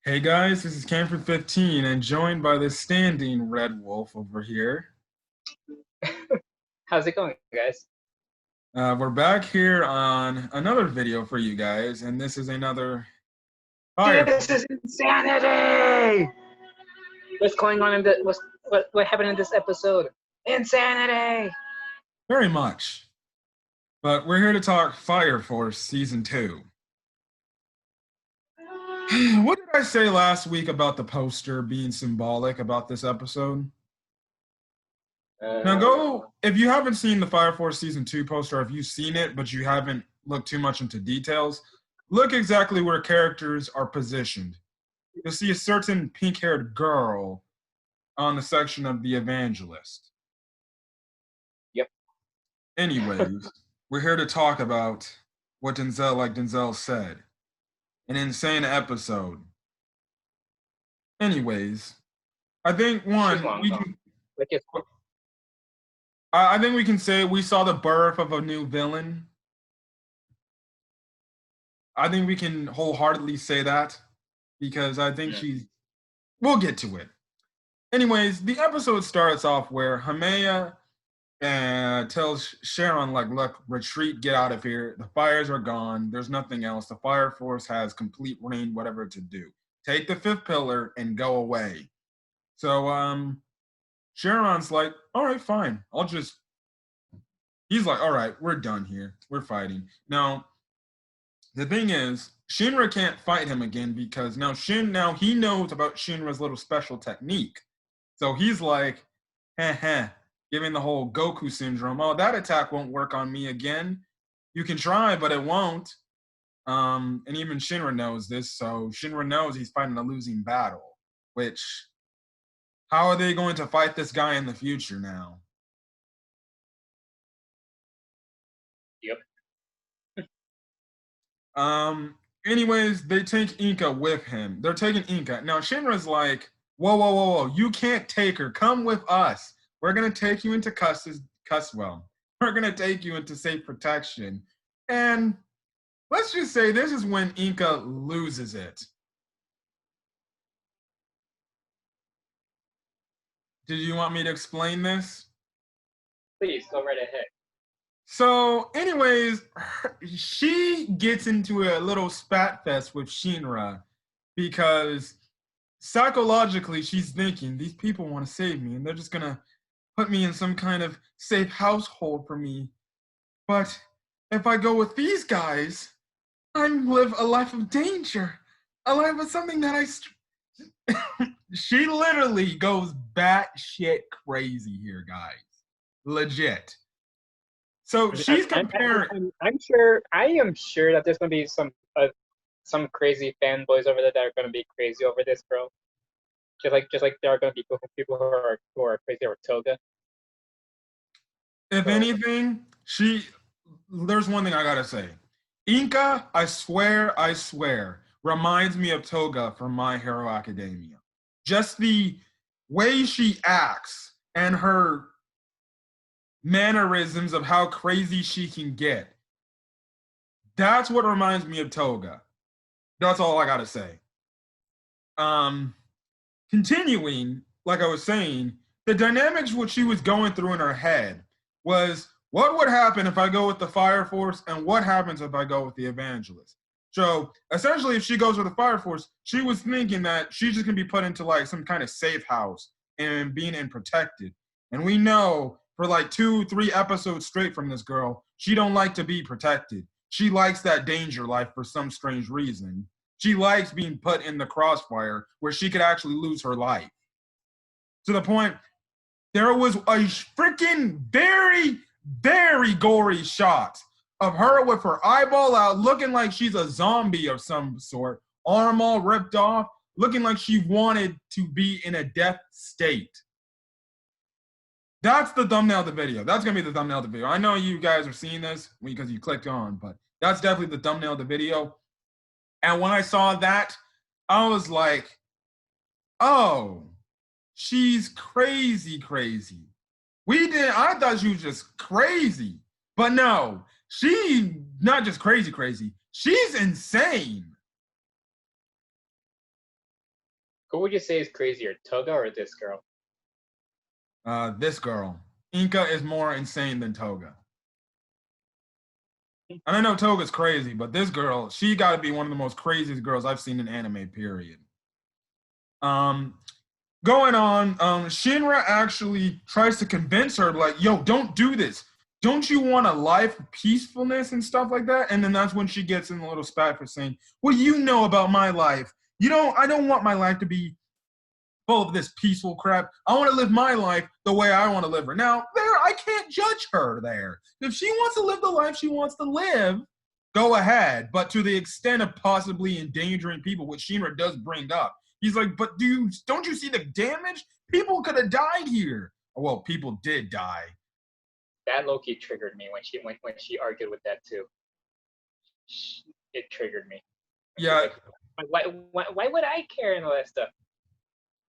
Hey guys, this is Camford 15 and joined by the standing Red Wolf over here. How's it going, guys? We're back here on another video for you guys, and this is another Fire This Force. is insanity! What's going on in the what happened in this episode? Insanity! Very much. But we're here to talk Fire Force Season 2. What did I say last week about the poster being symbolic about this episode? Now go, if you haven't seen the Fire Force Season 2 poster, or if you've seen it but you haven't looked too much into details, look exactly where characters are positioned. You'll see a certain pink-haired girl on the section of the evangelist. Yep. Anyways, we're here to talk about what Denzel said. An insane episode. Anyways, I think Too one, long we though. can, Like it's I think we can say we saw the birth of a new villain. I think we can wholeheartedly say that because I think we'll get to it. Anyways, the episode starts off where Hamea tells Sharon, like, look, retreat, get out of here. The fires are gone. There's nothing else. The fire force has complete reign, whatever to do. Take the fifth pillar and go away. So Sharon's like, all right, fine. He's like, all right, we're done here. We're fighting. Now, the thing is, Shinra can't fight him again because now he knows about Shinra's little special technique. So he's like, heh, giving the whole Goku syndrome. Oh, that attack won't work on me again. You can try, but it won't. And even Shinra knows this, so Shinra knows he's fighting a losing battle. Which, how are they going to fight this guy in the future now? yep. Anyways, they take Inca with him. They're taking Inca. Now Shinra's like, whoa. You can't take her. Come with us. We're gonna take you into Cuswell. We're gonna take you into safe protection. And let's just say this is when Inca loses it. Did you want me to explain this? Please go right ahead. So, anyways, she gets into a little spat fest with Shinra because psychologically she's thinking these people want to save me and they're just gonna put me in some kind of safe household for me. But if I go with these guys, I live a life of danger, a life of something that she literally goes batshit crazy here, guys. Legit. So she's comparing. I'm sure. I am sure that there's gonna be some crazy fanboys over there that are gonna be crazy over this girl. Just like there are gonna be people who are crazy over Toga. If So anything, there's one thing I gotta say. Inca, I swear, reminds me of Toga from My Hero Academia. Just the way she acts and her mannerisms of how crazy she can get. That's what reminds me of Toga. That's all I gotta say. Um, Continuing, like I was saying, the dynamics what she was going through in her head was what would happen if I go with the Fire Force and what happens if I go with the Evangelist. So essentially, if she goes with the Fire Force, she was thinking that she's just gonna be put into like some kind of safe house and being in protected. And we know for like 2-3 episodes straight from this girl, she don't like to be protected. She likes that danger life for some strange reason. She likes being put in the crossfire where she could actually lose her life. To the point, there was a freaking very gory shot of her with her eyeball out, looking like she's a zombie of some sort, arm all ripped off, looking like she wanted to be in a death state. That's the thumbnail of the video. That's gonna be the thumbnail of the video. I know you guys are seeing this because you clicked on, but that's definitely the thumbnail of the video. And when I saw that, I was like, oh, she's crazy. I thought she was just crazy. But no, she not just crazy. She's insane. Who would you say is crazier, Toga or this girl? This girl. Inca is more insane than Toga. And I know Toga's crazy, but this girl, she got to be one of the most craziest girls I've seen in anime, period. Um, Going on, Shinra actually tries to convince her, like, yo, don't do this. Don't you want a life of peacefulness and stuff like that? And then that's when she gets in a little spat for saying, what do you know about my life? I don't want my life to be full of this peaceful crap. I want to live my life the way I want to live her. Now, I can't judge her there. If she wants to live the life she wants to live, go ahead. But to the extent of possibly endangering people, which Shinra does bring up, he's like, but don't you see the damage? People could have died here. Well, people did die. That low-key triggered me when she argued with that too. It triggered me. Yeah. Like, why would I care and all that stuff?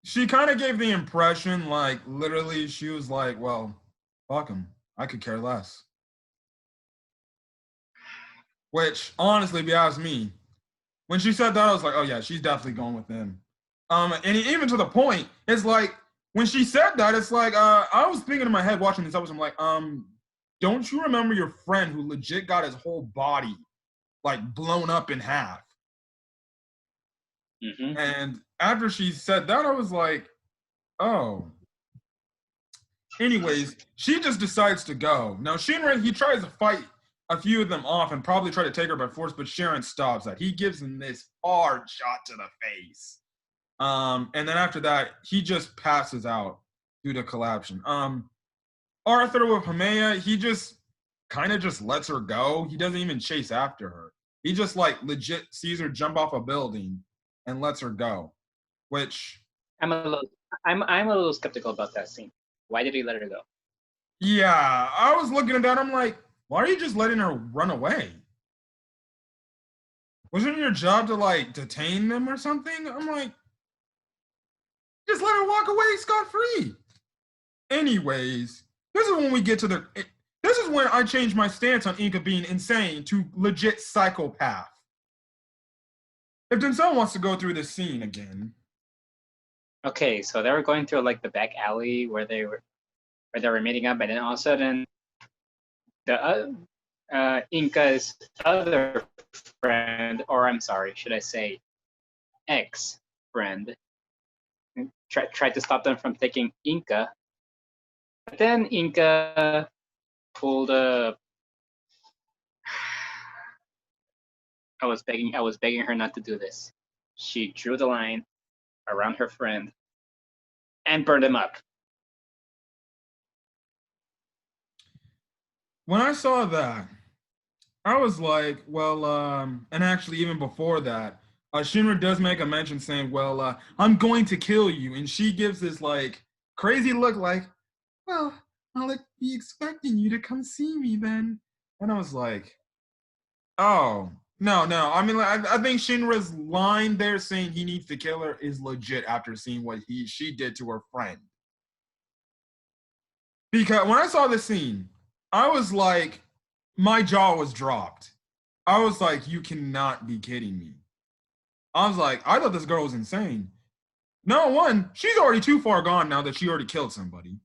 She kind of gave the impression, like, literally, she was like, well, fuck him. I could care less. Which, honestly, if you ask me, when she said that, I was like, oh, yeah, she's definitely going with him. And even to the point, it's like, when she said that, it's like, I was thinking in my head watching this episode, I'm like, don't you remember your friend who legit got his whole body, like, blown up in half? Mm-hmm. And after she said that, I was like, oh. Anyways, she just decides to go. Now, Shinra, he tries to fight a few of them off and probably try to take her by force, but Sharon stops that. He gives him this hard shot to the face. And then after that, he just passes out due to collapsion. Arthur with Hamea, he just kind of just lets her go. He doesn't even chase after her. He just like legit sees her jump off a building and lets her go. Which I'm a little skeptical about that scene. Why did he let her go? Yeah, I was looking at that. I'm like, why are you just letting her run away? Wasn't it your job to like detain them or something? I'm like, just let her walk away scot-free. Anyways, this is when we get to this is when I changed my stance on Inca being insane to legit psychopath. If Denzel wants to go through this scene again. Okay, so they were going through like the back alley where they were meeting up, and then all of a sudden, the Inca's other friend, or I'm sorry, should I say, ex-friend, tried to stop them from taking Inca. But then Inca pulled a. I was begging her not to do this. She drew the line around her friend and burned him up. When I saw that, I was like, well, and actually even before that, Shinra does make a mention saying, well, I'm going to kill you. And she gives this like crazy look like, well, I'll be expecting you to come see me then. And I was like, oh, no. I mean, like, I think Shinra's line there saying he needs to kill her is legit after seeing what she did to her friend. Because when I saw this scene, I was like, my jaw was dropped. I was like, you cannot be kidding me. I was like, I thought this girl was insane. No, one, she's already too far gone now that she already killed somebody.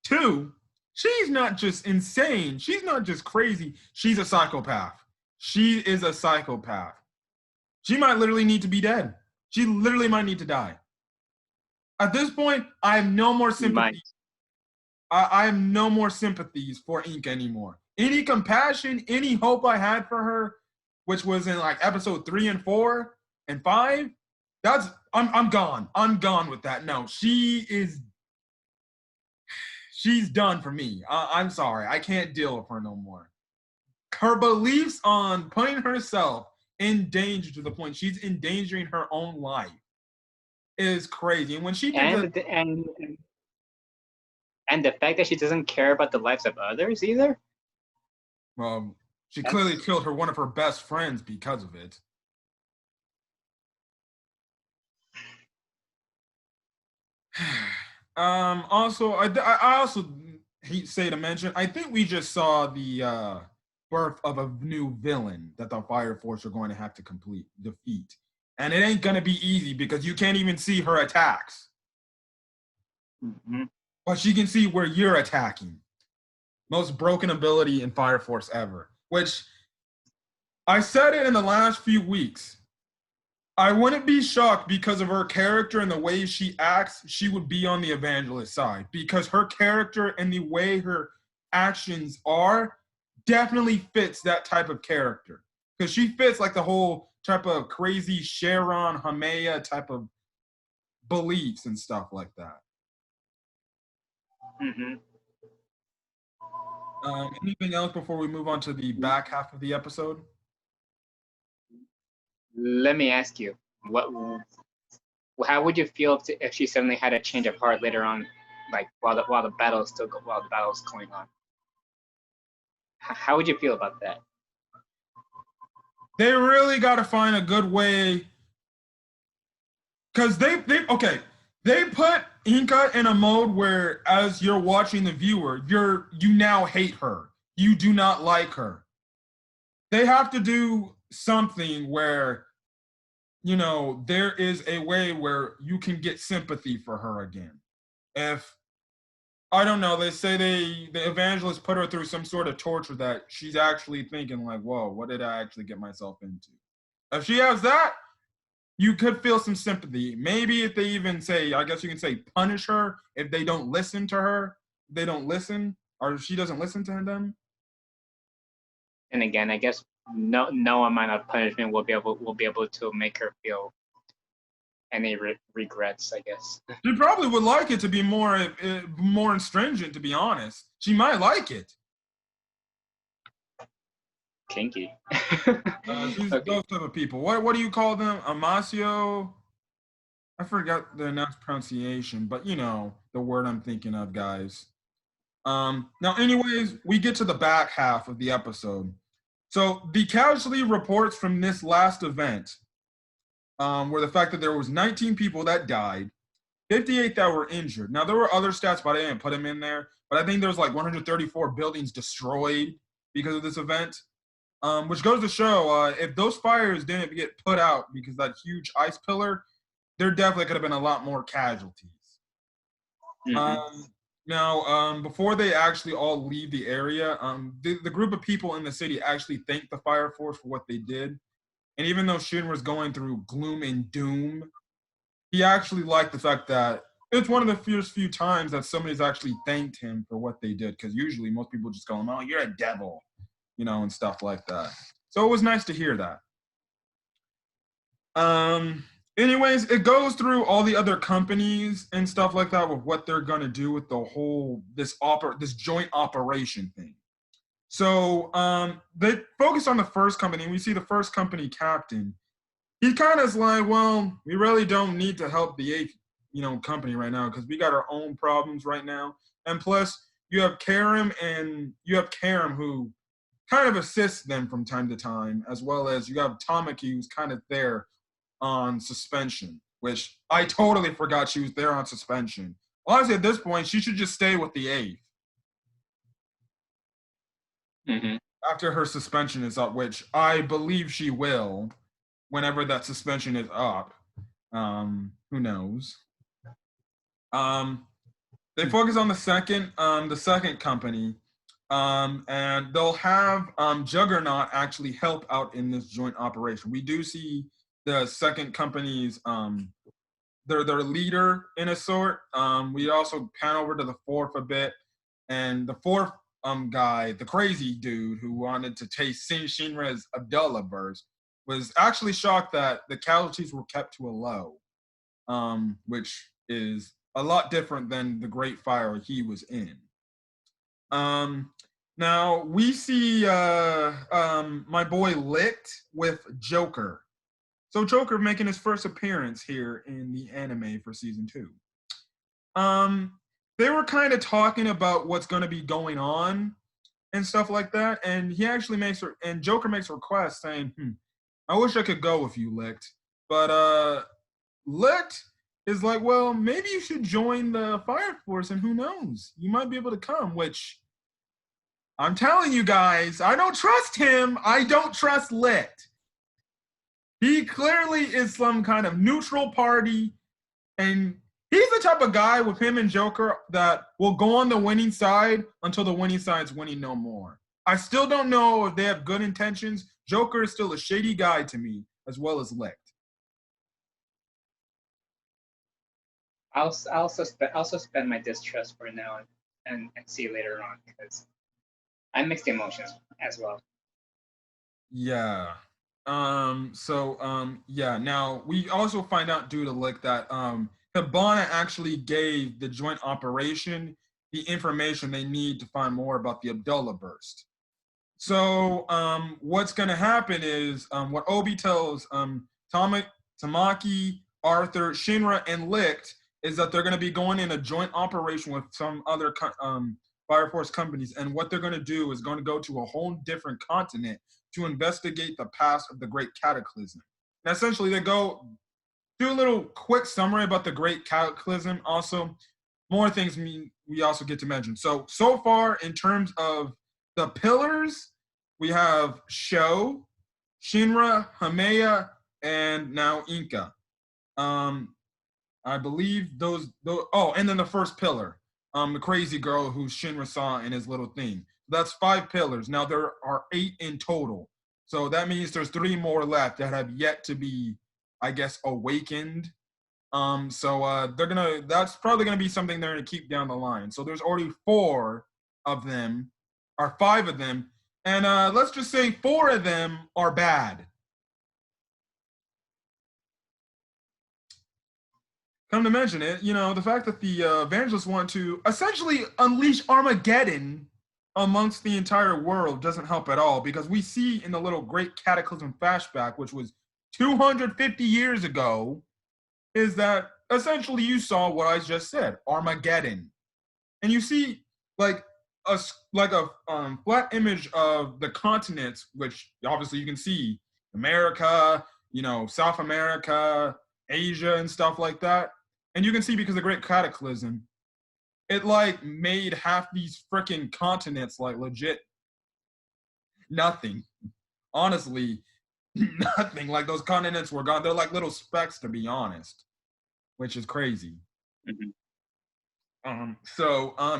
Two, she's not just insane. She's not just crazy. She's a psychopath. She is a psychopath. She might literally need to be dead. She literally might need to die. At this point, I have no more sympathy. I have no more sympathies for Inca anymore. Any compassion, any hope I had for her, which was in like episode 3 and 4 and 5, I'm gone. I'm gone with that. No, she's done for me. I'm sorry. I can't deal with her no more. Her beliefs on putting herself in danger to the point she's endangering her own life is crazy. And when she and the fact that she doesn't care about the lives of others either. Well, she clearly killed one of her best friends because of it. Also, I also say to mention, I think we just saw the birth of a new villain that the Fire Force are going to have to defeat. And it ain't gonna be easy because you can't even see her attacks. Mm-hmm. But she can see where you're attacking. Most broken ability in Fire Force ever. Which I said it in the last few weeks. I wouldn't be shocked because of her character and the way she acts, she would be on the Evangelist side. Because her character and the way her actions are definitely fits that type of character. Because she fits like the whole type of crazy Sharon Hamea type of beliefs and stuff like that. Mm-hmm. Anything else before we move on to the back half of the episode? Let me ask you, how would you feel if she suddenly had a change of heart later on, like while the battle is going on? How would you feel about that? They really got to find a good way, because they put Inca in a mode where, as you're watching the viewer, you now hate her. You do not like her. They have to do something where, there is a way where you can get sympathy for her again. If I don't know, they say the evangelist put her through some sort of torture that she's actually thinking like, whoa, what did I actually get myself into? If she has that, you could feel some sympathy. Maybe if they even say, I guess you can say, punish her if they don't listen to her, they don't listen, or if she doesn't listen to them. And again, I guess no amount of punishment will be able to make her feel any regrets, I guess. She probably would like it to be more stringent, to be honest. She might like it. Kinky. She's Okay. those type of people. What do you call them? Amasio? I forgot the announced pronunciation, but the word I'm thinking of, guys. Now, anyways, we get to the back half of the episode. So the casualty reports from this last event were the fact that there was 19 people that died, 58 that were injured. Now, there were other stats, but I didn't put them in there. But I think there was like 134 buildings destroyed because of this event, which goes to show if those fires didn't get put out because of that huge ice pillar, there definitely could have been a lot more casualties. Mm-hmm. Now, before they actually all leave the area, the group of people in the city actually thanked the fire force for what they did. And even though Shin was going through gloom and doom, he actually liked the fact that it's one of the first few times that somebody's actually thanked him for what they did. Because usually most people just go, "Oh, you're a devil," and stuff like that. So it was nice to hear that. Anyways, it goes through all the other companies and stuff like that with what they're gonna do with the whole this joint operation thing. So they focus on the first company, and we see the first company captain. He kind of is like, well, we really don't need to help the eighth, company right now because we got our own problems right now. And plus, you have Karim who kind of assists them from time to time, as well as you have Tamaki who's kind of there on suspension, which I totally forgot she was there on suspension. Honestly, at this point, she should just stay with the eighth. Mm-hmm. After her suspension is up, which I believe she will, whenever that suspension is up. Who knows? They focus on the second company, and they'll have Juggernaut actually help out in this joint operation. We do see the second company's their leader in a sort. We also pan over to the fourth a bit, and the fourth guy, the crazy dude who wanted to taste Shinra's Abdullah burst, was actually shocked that the casualties were kept to a low, which is a lot different than the Great Fire he was in. Now we see my boy Licked with Joker. So Joker making his first appearance here in the anime for season 2. They were kind of talking about what's going to be going on and stuff like that, and Joker makes a request saying, I wish I could go with you, Licked. But Licked is like, well, maybe you should join the Fire Force, and who knows? You might be able to come, which I'm telling you guys, I don't trust him. I don't trust Licked. He clearly is some kind of neutral party, and he's the type of guy with him and Joker that will go on the winning side until the winning side's winning no more. I still don't know if they have good intentions. Joker is still a shady guy to me, as well as Licht. I'll suspend my distrust for now and see later on because I mixed emotions as well. Yeah. Yeah. Now we also find out due to Lick that Hibana actually gave the joint operation the information they need to find more about the Abdullah burst. So what's gonna happen is what Obi tells Tamaki, Arthur, Shinra, and Licht is that they're gonna be going in a joint operation with some other Fire Force companies, and what they're going to do is going to go to a whole different continent to investigate the past of the Great Cataclysm. And essentially, they go do a little quick summary about the Great Cataclysm. Also, more things we also get to mention. So far, in terms of the pillars, we have Sho, Shinra, Hameya, and now Inca. I believe those. Oh, and then the first pillar, the crazy girl who Shinra saw in his little thing. That's 5 pillars. Now there are 8 in total. So that means there's 3 more left that have yet to be, I guess, awakened. That's probably gonna be something they're gonna keep down the line. So there's already 4 of them, or 5 of them, and let's just say 4 of them are bad. Come to mention it, the fact that the evangelists want to essentially unleash Armageddon amongst the entire world doesn't help at all, because we see in the little Great Cataclysm flashback, which was 250 years ago, is that essentially you saw what I just said, Armageddon. And you see like a flat image of the continents, which obviously you can see America, South America, Asia, and stuff like that. And you can see because of the Great Cataclysm, it like made half these freaking continents like legit nothing. Honestly, nothing. Like those continents were gone. They're like little specks, to be honest, which is crazy. Mm-hmm.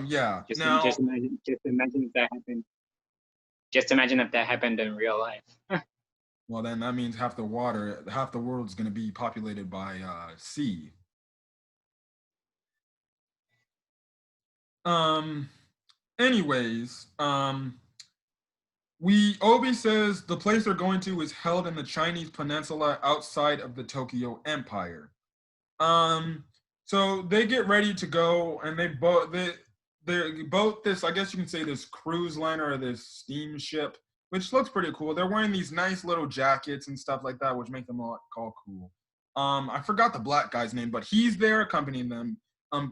Yeah. Just now, imagine if that happened. Just imagine if that happened in real life. well, then that means half the world is going to be populated by sea. Anyways, Obi says the place they're going to is held in the Chinese peninsula outside of the Tokyo Empire. So they get ready to go, and they both this, I guess you can say, this cruise liner or this steamship, which looks pretty cool. They're wearing these nice little jackets and stuff like that, which make them all cool. I forgot the black guy's name, but he's there accompanying them.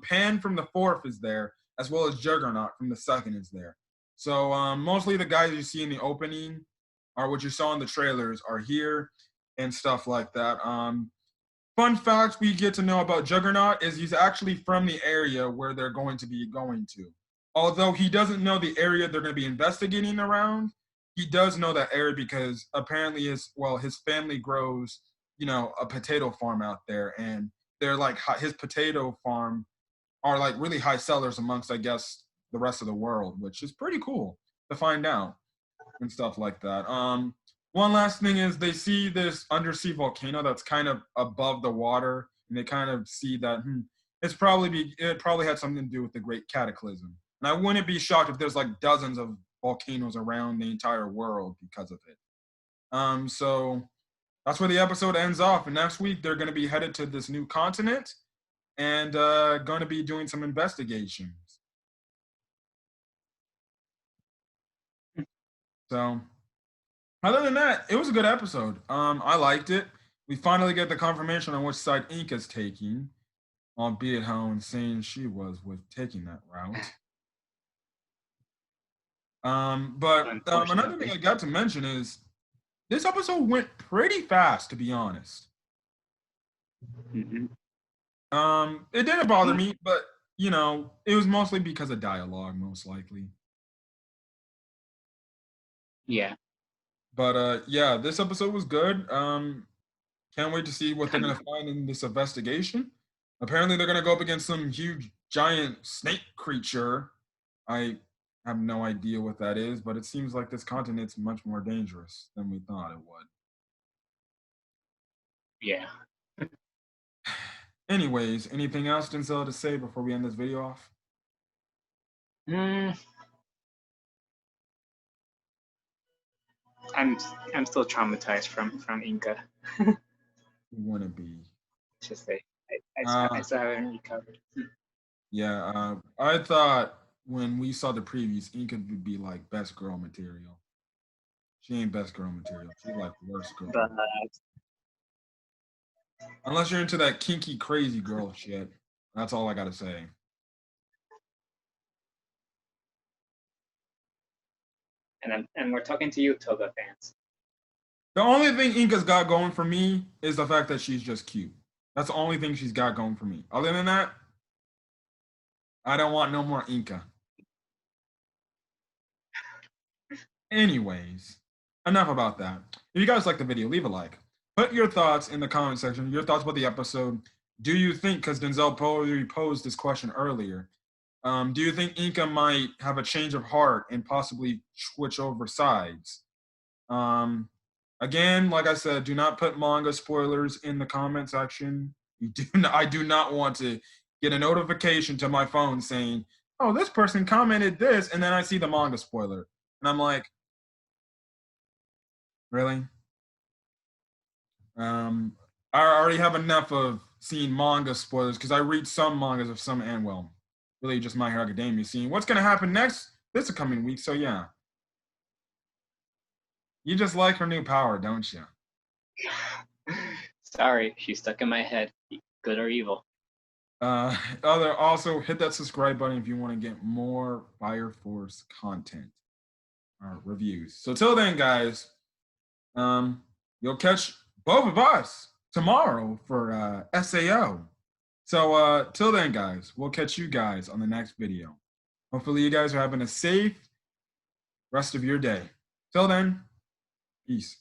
Pan from the 4th is there, as well as Juggernaut from the 2nd is there. So mostly the guys you see in the opening or what you saw in the trailers are here and stuff like that. Fun fact we get to know about Juggernaut is he's actually from the area where they're going to be going to. Although he doesn't know the area they're going to be investigating around, he does know that area because apparently his family grows, a potato farm out there, and they're like his potato farm are like really high sellers amongst, I guess, the rest of the world, which is pretty cool to find out and stuff like that. One last thing is they see this undersea volcano that's kind of above the water, and they kind of see that it probably had something to do with the Great Cataclysm. And I wouldn't be shocked if there's like dozens of volcanoes around the entire world because of it. So that's where the episode ends off. And next week they're going to be headed to this new continent and going to be doing some investigations. So other than that, it was a good episode. I liked it. We finally get the confirmation on which side Inca's taking, albeit how insane she was with taking that route. But another thing I got to mention is this episode went pretty fast, to be honest. Mm-hmm. It didn't bother me, but it was mostly because of dialogue, most likely. Yeah. But yeah, this episode was good. Can't wait to see what they're going to find in this investigation. Apparently, they're going to go up against some huge, giant snake creature. I have no idea what that is, but it seems like this continent's much more dangerous than we thought it would. Yeah. Anyways, anything else, Denzel, to say before we end this video off? Mm, I'm still traumatized from Inca. You want to be. Just say Uh, I still haven't recovered. yeah, I thought when we saw the previews, Inca would be like best girl material. She ain't best girl material. She's like worst girl. But Unless you're into that kinky, crazy girl shit. That's all I gotta say. and we're talking to you, Toga fans. The only thing Inca's got going for me is the fact that she's just cute. That's the only thing she's got going for me. Other than that, I don't want no more Inca. Anyways, enough about that. If you guys like the video, leave a like. Put your thoughts in the comment section, your thoughts about the episode. Do you think, because Denzel posed this question earlier, do you think Inca might have a change of heart and possibly switch over sides? Again, like I said, do not put manga spoilers in the comment section. I do not want to get a notification to my phone saying, "Oh, this person commented this," and then I see the manga spoiler, and I'm like, really? I already have enough of seeing manga spoilers because I read some mangas of some and well, really just My Hero Academia, seeing what's gonna happen next this coming week. So yeah, you just like her new power, don't you? Sorry, she's stuck in my head. Good or evil. Also hit that subscribe button if you want to get more Fire Force content reviews. So till then, guys, you'll catch both of us tomorrow for SAO. So till then, guys, we'll catch you guys on the next video. Hopefully you guys are having a safe rest of your day. Till then, peace.